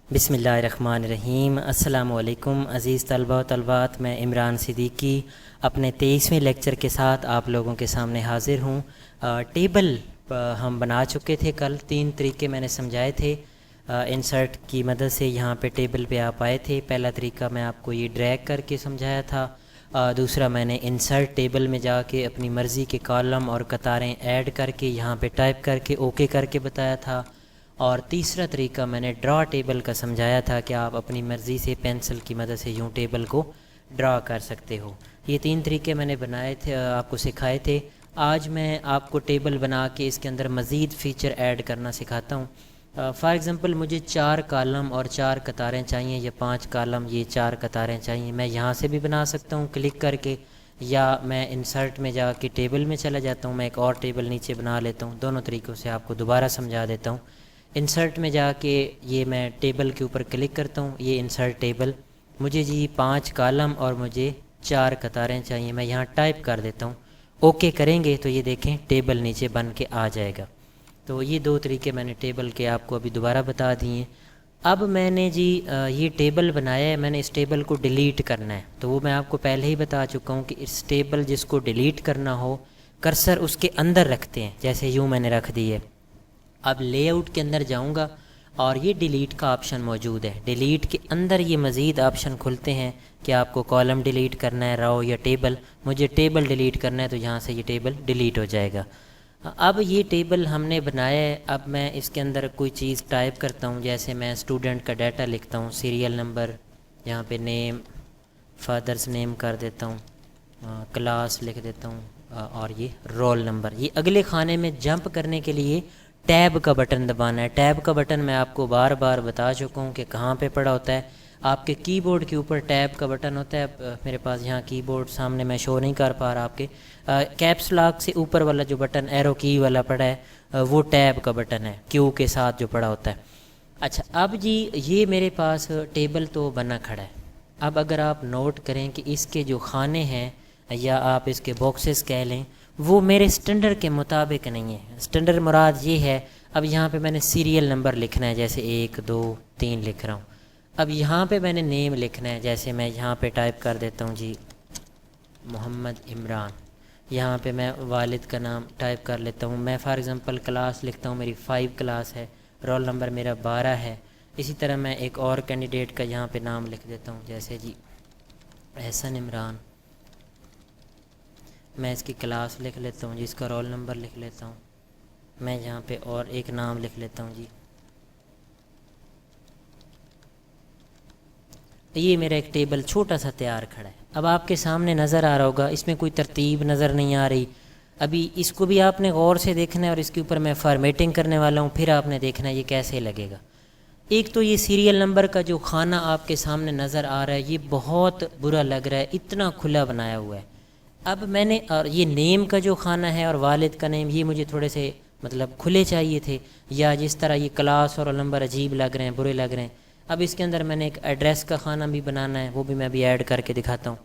بسم اللہ الرحمن الرحیم۔ السلام علیکم عزیز طلبہ و طلبات، میں عمران صدیقی اپنے 23ویں لیکچر کے ساتھ آپ لوگوں کے سامنے حاضر ہوں۔ ٹیبل ہم بنا چکے تھے، کل 3 طریقے میں نے سمجھائے تھے۔ انسرٹ کی مدد سے یہاں پہ ٹیبل پہ آپ آئے تھے۔ پہلا طریقہ میں آپ کو یہ ڈریگ کر کے سمجھایا تھا، دوسرا میں نے انسرٹ ٹیبل میں جا کے اپنی مرضی کے کالم اور قطاریں ایڈ کر کے یہاں پہ ٹائپ کر کے اوکے کر کے بتایا تھا، اور تیسرا طریقہ میں نے ڈرا ٹیبل کا سمجھایا تھا کہ آپ اپنی مرضی سے پینسل کی مدد سے یوں ٹیبل کو ڈرا کر سکتے ہو۔ یہ 3 طریقے میں نے بنائے تھے، آپ کو سکھائے تھے۔ آج میں آپ کو ٹیبل بنا کے اس کے اندر مزید فیچر ایڈ کرنا سکھاتا ہوں۔ فار ایگزامپل مجھے 4 کالم اور 4 قطاریں چاہیے، یا 5 کالم یہ 4 قطاریں چاہیے۔ میں یہاں سے بھی بنا سکتا ہوں کلک کر کے، یا میں انسرٹ میں جا کے ٹیبل میں چلا جاتا ہوں، میں ایک اور ٹیبل نیچے بنا لیتا ہوں۔ دونوں طریقوں سے آپ کو دوبارہ سمجھا دیتا ہوں۔ انسرٹ میں جا کے یہ میں ٹیبل کے اوپر کلک کرتا ہوں، یہ انسرٹ ٹیبل، مجھے جی 5 کالم اور مجھے 4 قطاریں چاہیے، میں یہاں ٹائپ کر دیتا ہوں۔ اوکے کریں گے تو یہ دیکھیں ٹیبل نیچے بن کے آ جائے گا۔ تو یہ 2 طریقے میں نے ٹیبل کے آپ کو ابھی دوبارہ بتا دیے۔ اب میں نے جی یہ ٹیبل بنایا ہے، میں نے اس ٹیبل کو ڈیلیٹ کرنا ہے، تو وہ میں آپ کو پہلے ہی بتا چکا ہوں کہ اس ٹیبل جس کو ڈیلیٹ کرنا ہو کرسر اس کے اندر رکھتے ہیں، جیسے یوں میں نے رکھ دی ہے۔ اب لے آؤٹ کے اندر جاؤں گا اور یہ ڈیلیٹ کا آپشن موجود ہے۔ ڈیلیٹ کے اندر یہ مزید آپشن کھلتے ہیں کہ آپ کو کالم ڈیلیٹ کرنا ہے، رو یا ٹیبل۔ مجھے ٹیبل ڈیلیٹ کرنا ہے تو یہاں سے یہ ٹیبل ڈیلیٹ ہو جائے گا۔ اب یہ ٹیبل ہم نے بنایا ہے، اب میں اس کے اندر کوئی چیز ٹائپ کرتا ہوں، جیسے میں اسٹوڈنٹ کا ڈیٹا لکھتا ہوں، سیریل نمبر، یہاں پہ نیم، فادرز نیم کر دیتا ہوں، کلاس لکھ دیتا ہوں، اور یہ رول نمبر۔ یہ اگلے خانے میں جمپ کرنے کے لیے ٹیب کا بٹن دبانا ہے۔ ٹیب کا بٹن میں آپ کو بار بار بتا چکا ہوں کہ کہاں پہ پڑا ہوتا ہے۔ آپ کے کی بورڈ کے اوپر ٹیب کا بٹن ہوتا ہے، میرے پاس یہاں کی بورڈ سامنے میں شو نہیں کر پا رہا آپ کے، کیپس لاک سے اوپر والا جو بٹن ایرو کی والا پڑا ہے وہ ٹیب کا بٹن ہے، کیو کے ساتھ جو پڑا ہوتا ہے۔ اچھا اب جی یہ میرے پاس ٹیبل تو بنا کھڑا ہے۔ اب اگر آپ نوٹ کریں کہ اس کے جو خانے ہیں یا آپ اس کے باکسز کہہ لیں، وہ میرے سٹینڈرڈ کے مطابق نہیں ہے۔ سٹینڈرڈ مراد یہ ہے، اب یہاں پہ میں نے سیریل نمبر لکھنا ہے، جیسے 1 2 3 لکھ رہا ہوں۔ اب یہاں پہ میں نے نیم لکھنا ہے، جیسے میں یہاں پہ ٹائپ کر دیتا ہوں جی محمد عمران۔ یہاں پہ میں والد کا نام ٹائپ کر لیتا ہوں۔ میں فار ایگزامپل کلاس لکھتا ہوں، میری 5 کلاس ہے، رول نمبر میرا 12 ہے۔ اسی طرح میں ایک اور کینڈیڈیٹ کا یہاں پہ نام لکھ دیتا ہوں، جیسے جی احسن عمران۔ میں اس کی کلاس لکھ لیتا ہوں، جس کا رول نمبر لکھ لیتا ہوں۔ میں یہاں پہ اور ایک نام لکھ لیتا ہوں جی۔ یہ میرا ایک ٹیبل چھوٹا سا تیار کھڑا ہے۔ اب آپ کے سامنے نظر آ رہا ہوگا، اس میں کوئی ترتیب نظر نہیں آ رہی۔ ابھی اس کو بھی آپ نے غور سے دیکھنا ہے، اور اس کے اوپر میں فارمیٹنگ کرنے والا ہوں، پھر آپ نے دیکھنا ہے یہ کیسے لگے گا۔ ایک تو یہ سیریل نمبر کا جو خانہ آپ کے سامنے نظر آ رہا ہے، یہ بہت برا لگ رہا ہے، اتنا کھلا بنایا ہوا ہے۔ اب میں نے، اور یہ نیم کا جو خانہ ہے اور والد کا نیم، یہ مجھے تھوڑے سے مطلب کھلے چاہیے تھے، یا جس طرح یہ کلاس اور رول نمبر عجیب لگ رہے ہیں، برے لگ رہے ہیں۔ اب اس کے اندر میں نے ایک ایڈریس کا خانہ بھی بنانا ہے، وہ بھی میں ابھی ایڈ کر کے دکھاتا ہوں۔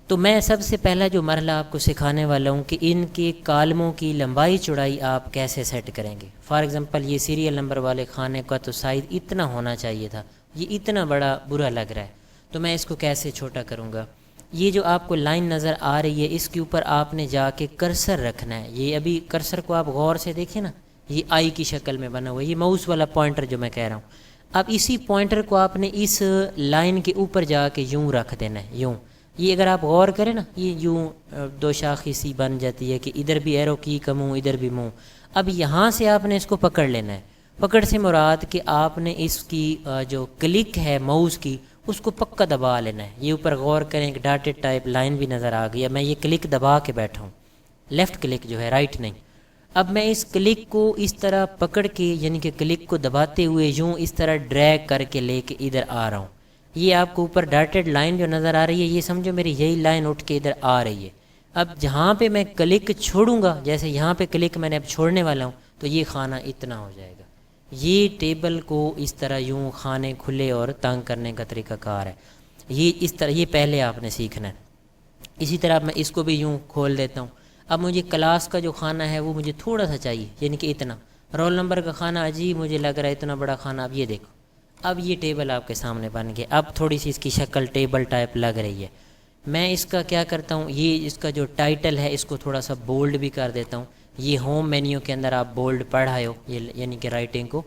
تو میں سب سے پہلا جو مرحلہ آپ کو سکھانے والا ہوں کہ ان کے کالموں کی لمبائی چوڑائی آپ کیسے سیٹ کریں گے۔ فار ایگزامپل یہ سیریل نمبر والے خانے کا تو سائز اتنا ہونا چاہیے تھا، یہ اتنا بڑا برا لگ رہا ہے، تو میں اس کو کیسے چھوٹا کروں گا۔ یہ جو آپ کو لائن نظر آ رہی ہے، اس کے اوپر آپ نے جا کے کرسر رکھنا ہے۔ یہ ابھی کرسر کو آپ غور سے دیکھیں نا، یہ آئی کی شکل میں بنا ہوا ہے، یہ ماؤس والا پوائنٹر جو میں کہہ رہا ہوں۔ اب اسی پوائنٹر کو آپ نے اس لائن کے اوپر جا کے یوں رکھ دینا ہے، یوں۔ یہ اگر آپ غور کریں نا، یہ یوں 2 شاخی سی بن جاتی ہے کہ ادھر بھی ایرو کی کا منہ، ادھر بھی منہ۔ اب یہاں سے آپ نے اس کو پکڑ لینا ہے۔ پکڑ سے مراد کہ آپ نے اس کی جو کلک ہے ماؤس کی، اس کو پکا دبا لینا ہے۔ یہ اوپر غور کریں کہ ڈاٹڈ ٹائپ لائن بھی نظر آ گئی ہے، میں یہ کلک دبا کے بیٹھا ہوں، لیفٹ کلک جو ہے، رائٹ نہیں۔ اب میں اس کلک کو اس طرح پکڑ کے، یعنی کہ کلک کو دباتے ہوئے یوں اس طرح ڈریگ کر کے لے کے ادھر آ رہا ہوں۔ یہ آپ کو اوپر ڈاٹڈ لائن جو نظر آ رہی ہے، یہ سمجھو میری یہی لائن اٹھ کے ادھر آ رہی ہے۔ اب جہاں پہ میں کلک چھوڑوں گا، جیسے یہاں پہ کلک میں نے اب چھوڑنے والا ہوں، تو یہ خانہ اتنا ہو جائے گا۔ یہ ٹیبل کو اس طرح یوں خانے کھلے اور تنگ کرنے کا طریقہ کار ہے۔ یہ اس طرح، یہ پہلے آپ نے سیکھنا ہے۔ اسی طرح میں اس کو بھی یوں کھول دیتا ہوں۔ اب مجھے کلاس کا جو خانہ ہے وہ مجھے تھوڑا سا چاہیے، یعنی کہ اتنا۔ رول نمبر کا خانہ عجیب مجھے لگ رہا ہے، اتنا بڑا خانہ۔ اب یہ دیکھو، اب یہ ٹیبل آپ کے سامنے بن گیا. اب تھوڑی سی اس کی شکل ٹیبل ٹائپ لگ رہی ہے. میں اس کا کیا کرتا ہوں, یہ اس کا جو ٹائٹل ہے اس کو تھوڑا سا بولڈ بھی کر دیتا ہوں. یہ ہوم مینیو کے اندر آپ بولڈ پڑھائے ہو, یہ یعنی کہ رائٹنگ کو,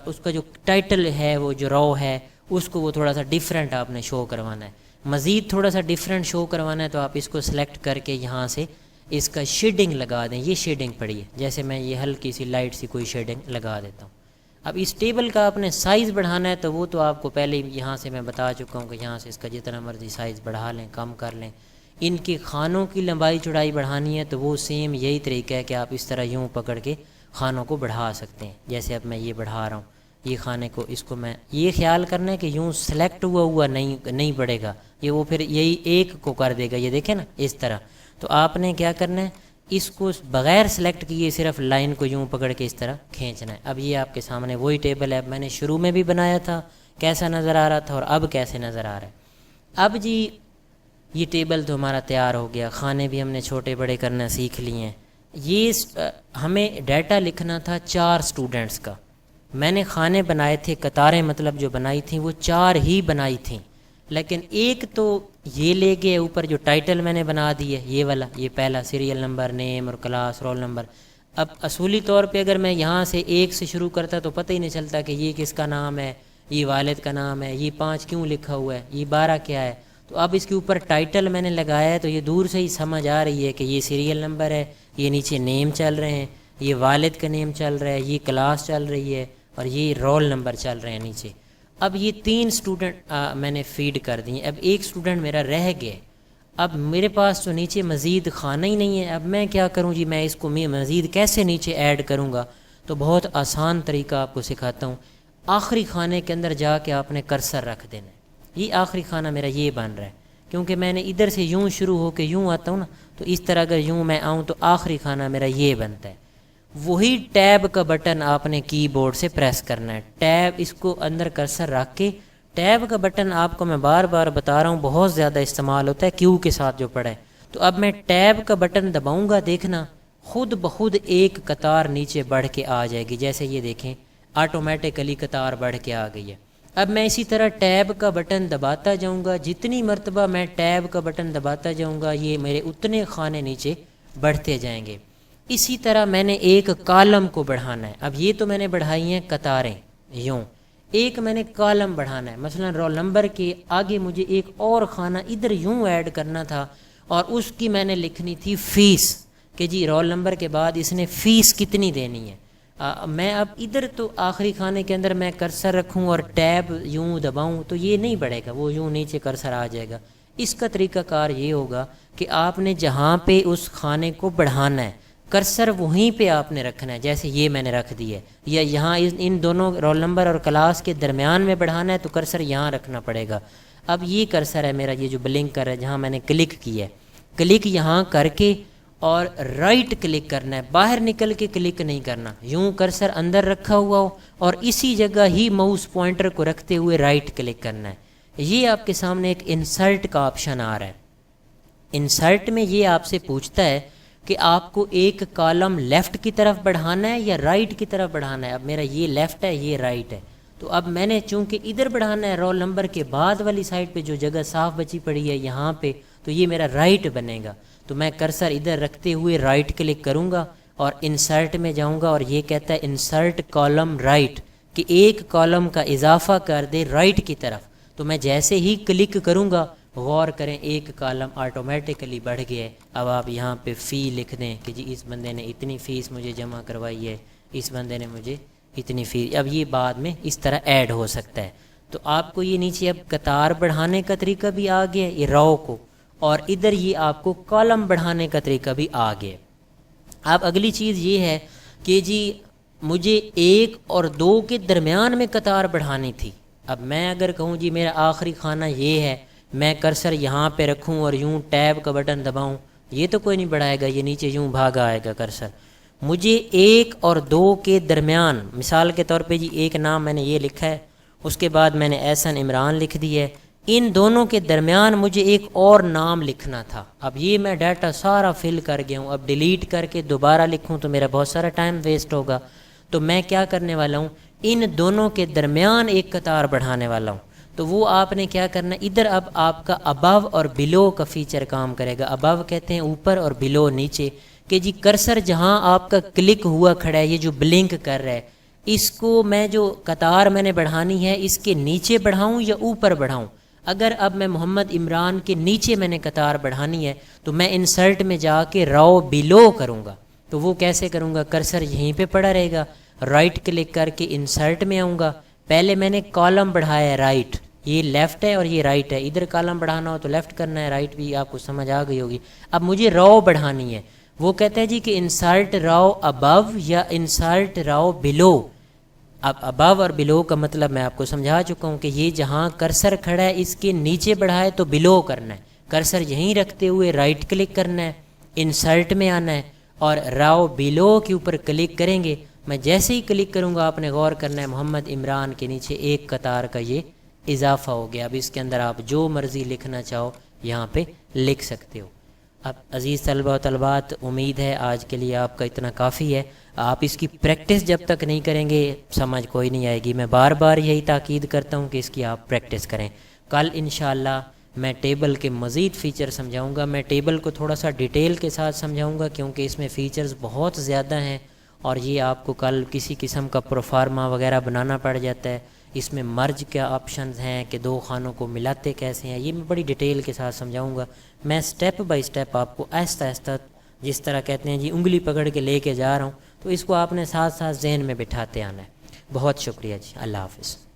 اس کا جو ٹائٹل ہے وہ جو رو ہے اس کو وہ تھوڑا سا ڈیفرنٹ آپ نے شو کروانا ہے. مزید تھوڑا سا ڈیفرنٹ شو کروانا ہے تو آپ اس کو سلیکٹ کر کے یہاں سے اس کا شیڈنگ لگا دیں. یہ شیڈنگ پڑی ہے, جیسے میں یہ ہلکی سی لائٹ سی کوئی شیڈنگ لگا دیتا ہوں. اب اس ٹیبل کا آپ نے سائز بڑھانا ہے تو وہ تو آپ کو پہلے یہاں سے میں بتا چکا ہوں کہ یہاں سے اس کا جتنا مرضی سائز بڑھا لیں, کم کر لیں. ان کے خانوں کی لمبائی چوڑائی بڑھانی ہے تو وہ سیم یہی طریقہ ہے کہ آپ اس طرح یوں پکڑ کے خانوں کو بڑھا سکتے ہیں. جیسے اب میں یہ بڑھا رہا ہوں, یہ خانے کو, اس کو میں یہ خیال کرنا ہے کہ یوں سلیکٹ ہوا نہیں بڑھے گا, یہ وہ پھر یہی ایک کو کر دے گا. یہ دیکھیں نا اس طرح. تو آپ نے کیا کرنا ہے, اس کو بغیر سلیکٹ کیے صرف لائن کو یوں پکڑ کے اس طرح کھینچنا ہے. اب یہ آپ کے سامنے وہی ٹیبل ہے. میں نے شروع میں بھی بنایا تھا کیسا نظر آ رہا تھا اور اب کیسے نظر آ رہا ہے. اب جی یہ ٹیبل تو ہمارا تیار ہو گیا. کھانے بھی ہم نے چھوٹے بڑے کرنا سیکھ لیے ہیں. یہ ہمیں ڈیٹا لکھنا تھا 4 اسٹوڈنٹس کا. میں نے کھانے بنائے تھے, قطاریں مطلب جو بنائی تھیں وہ 4 ہی بنائی تھیں, لیکن ایک تو یہ لے گئے اوپر جو ٹائٹل میں نے بنا دی ہے یہ والا, یہ پہلا سیریل نمبر, نیم اور کلاس, رول نمبر. اب اصولی طور پہ اگر میں یہاں سے 1 سے شروع کرتا تو پتہ ہی نہیں چلتا کہ یہ کس کا نام ہے, یہ والد کا نام ہے, یہ 5 کیوں لکھا ہوا ہے, یہ 12 کیا ہے. تو اب اس کے اوپر ٹائٹل میں نے لگایا ہے تو یہ دور سے ہی سمجھ آ رہی ہے کہ یہ سیریل نمبر ہے, یہ نیچے نیم چل رہے ہیں, یہ والد کا نیم چل رہا ہے, یہ کلاس چل رہی ہے اور یہ رول نمبر چل رہے ہیں نیچے. اب یہ 3 اسٹوڈنٹ میں نے فیڈ کر دی. اب ایک اسٹوڈنٹ میرا رہ گیا. اب میرے پاس تو نیچے مزید خانہ ہی نہیں ہے. اب میں کیا کروں جی, میں اس کو مزید کیسے نیچے ایڈ کروں گا. تو بہت آسان طریقہ آپ کو سکھاتا ہوں. آخری خانے کے اندر جا کے آپ نے کرسر رکھ دینا ہے. یہ آخری خانہ میرا یہ بن رہا ہے, کیونکہ میں نے ادھر سے یوں شروع ہو کے یوں آتا ہوں نا, تو اس طرح اگر یوں میں آؤں تو آخری خانہ میرا یہ بنتا ہے. وہی ٹیب کا بٹن آپ نے کی بورڈ سے پریس کرنا ہے. ٹیب اس کو اندر کرسر رکھ کے, ٹیب کا بٹن آپ کو میں بار بار بتا رہا ہوں بہت زیادہ استعمال ہوتا ہے کیو کے ساتھ جو پڑھا ہے. تو اب میں ٹیب کا بٹن دباؤں گا, دیکھنا خود بخود ایک قطار نیچے بڑھ کے آ جائے گی. جیسے یہ دیکھیں آٹومیٹیکلی قطار بڑھ کے آ گئی ہے. اب میں اسی طرح ٹیب کا بٹن دباتا جاؤں گا, جتنی مرتبہ میں ٹیب کا بٹن دباتا جاؤں گا یہ میرے اتنے خانے نیچے بڑھتے جائیں گے. اسی طرح میں نے ایک کالم کو بڑھانا ہے. اب یہ تو میں نے بڑھائی ہیں قطاریں یوں, ایک میں نے کالم بڑھانا ہے. مثلا رول نمبر کے آگے مجھے ایک اور خانہ ادھر یوں ایڈ کرنا تھا اور اس کی میں نے لکھنی تھی فیس, کہ جی رول نمبر کے بعد اس نے فیس کتنی دینی ہے. میں اب ادھر تو آخری خانے کے اندر میں کرسر رکھوں اور ٹیب یوں دباؤں تو یہ نہیں بڑھے گا, وہ یوں نیچے کرسر آ جائے گا. اس کا طریقہ کار یہ ہوگا کہ آپ نے جہاں پہ اس خانے کو بڑھانا ہے کرسر وہیں پہ آپ نے رکھنا ہے. جیسے یہ میں نے رکھ دی ہے, یا یہاں ان دونوں رول نمبر اور کلاس کے درمیان میں بڑھانا ہے تو کرسر یہاں رکھنا پڑے گا. اب یہ کرسر ہے میرا, یہ جو بلنک کر ہے جہاں میں نے کلک کی ہے, کلک یہاں کر کے اور رائٹ کلک کرنا ہے, باہر نکل کے کلک نہیں کرنا. یوں کرسر اندر رکھا ہوا ہو اور اسی جگہ ہی ماؤس پوائنٹر کو رکھتے ہوئے رائٹ کلک کرنا ہے. یہ آپ کے سامنے ایک انسرٹ کا آپشن آ رہا ہے. انسرٹ میں یہ آپ سے پوچھتا ہے کہ آپ کو ایک کالم لیفٹ کی طرف بڑھانا ہے یا رائٹ کی طرف بڑھانا ہے. اب میرا یہ لیفٹ ہے, یہ رائٹ ہے, تو اب میں نے چونکہ ادھر بڑھانا ہے رول نمبر کے بعد والی سائڈ پہ جو جگہ صاف بچی پڑی ہے یہاں پہ, تو یہ میرا رائٹ بنے گا. تو میں کرسر ادھر رکھتے ہوئے رائٹ کلک کروں گا اور انسرٹ میں جاؤں گا اور یہ کہتا ہے انسرٹ کالم رائٹ, کہ ایک کالم کا اضافہ کر دے رائٹ کی طرف. تو میں جیسے ہی کلک کروں گا, غور کریں ایک کالم آٹومیٹیکلی بڑھ گیا ہے. اب آپ یہاں پہ فی لکھ دیں کہ جی اس بندے نے اتنی فیس مجھے جمع کروائی ہے, اس بندے نے مجھے اتنی فیس. اب یہ بعد میں اس طرح ایڈ ہو سکتا ہے. تو آپ کو یہ نیچے اب قطار بڑھانے کا طریقہ بھی آ گیا یہ رو کو, اور ادھر یہ آپ کو کالم بڑھانے کا طریقہ بھی آ گیا. اب اگلی چیز یہ ہے کہ جی مجھے 1 اور 2 کے درمیان میں قطار بڑھانی تھی. اب میں اگر کہوں جی میرا آخری خانہ یہ ہے, میں کرسر یہاں پہ رکھوں اور یوں ٹیب کا بٹن دباؤں, یہ تو کوئی نہیں بڑھائے گا, یہ نیچے یوں بھاگا آئے گا کرسر. مجھے 1 اور 2 کے درمیان, مثال کے طور پہ جی ایک نام میں نے یہ لکھا ہے, اس کے بعد میں نے احسن عمران لکھ دی ہے, ان دونوں کے درمیان مجھے ایک اور نام لکھنا تھا. اب یہ میں ڈیٹا سارا فل کر گیا ہوں, اب ڈیلیٹ کر کے دوبارہ لکھوں تو میرا بہت سارا ٹائم ویسٹ ہوگا. تو میں کیا کرنے والا ہوں, ان دونوں کے درمیان ایک قطار بڑھانے والا ہوں، تو وہ آپ نے کیا کرنا ہے، ادھر اب آپ کا ابو اور بلو کا فیچر کام کرے گا۔ ابو کہتے ہیں اوپر اور بلو نیچے، کہ جی کرسر جہاں آپ کا کلک ہوا کھڑا ہے، یہ جو بلنک کر رہا ہے، اس کو میں جو قطار میں نے بڑھانی ہے اس کے نیچے بڑھاؤں یا اوپر بڑھاؤں؟ اگر اب میں محمد عمران کے نیچے میں نے قطار بڑھانی ہے تو میں انسرٹ میں جا کے رو بلو کروں گا۔ تو وہ کیسے کروں گا؟ کرسر یہیں پہ پڑا رہے گا، رائٹ کلک کر کے انسرٹ میں آؤں گا، پہلے میں نے کالم بڑھایا ہے رائٹ، یہ لیفٹ ہے اور یہ رائٹ ہے، ادھر کالم بڑھانا ہو تو لیفٹ کرنا ہے، رائٹ بھی آپ کو سمجھ آ گئی ہوگی۔ اب مجھے رو بڑھانی ہے، وہ کہتے ہیں جی کہ انسرٹ رو ابو یا انسرٹ رو بلو۔ اب ابو اور بلو کا مطلب میں آپ کو سمجھا چکا ہوں کہ یہ جہاں کرسر کھڑا ہے اس کے نیچے بڑھائے تو بلو کرنا ہے، کرسر یہیں رکھتے ہوئے رائٹ کلک کرنا ہے، انسرٹ میں آنا ہے اور راؤ بلو کے اوپر کلک کریں گے۔ میں جیسے ہی کلک کروں گا آپ نے غور کرنا ہے محمد عمران کے نیچے ایک قطار کا یہ اضافہ ہو گیا۔ اب اس کے اندر آپ جو مرضی لکھنا چاہو یہاں پہ لکھ سکتے ہو۔ اب عزیز طلبہ و طالبات، امید ہے آج کے لیے آپ کا اتنا کافی ہے۔ آپ اس کی پریکٹس جب تک نہیں کریں گے سمجھ کوئی نہیں آئے گی۔ میں بار بار یہی تاکید کرتا ہوں کہ اس کی آپ پریکٹس کریں۔ کل انشاءاللہ میں ٹیبل کے مزید فیچر سمجھاؤں گا۔ میں ٹیبل کو تھوڑا سا ڈیٹیل کے ساتھ سمجھاؤں گا کیونکہ اس میں فیچرز بہت زیادہ ہیں اور یہ آپ کو کل کسی قسم کا پروفارما وغیرہ بنانا پڑ جاتا ہے۔ اس میں مرج کیا آپشنز ہیں کہ دو خانوں کو ملاتے کیسے ہیں، یہ میں بڑی ڈیٹیل کے ساتھ سمجھاؤں گا۔ میں سٹیپ بائی سٹیپ آپ کو آہستہ آہستہ، جس طرح کہتے ہیں جی انگلی پکڑ کے لے کے جا رہا ہوں، تو اس کو آپ نے ساتھ ساتھ ذہن میں بٹھاتے آنا ہے۔ بہت شکریہ جی، اللہ حافظ۔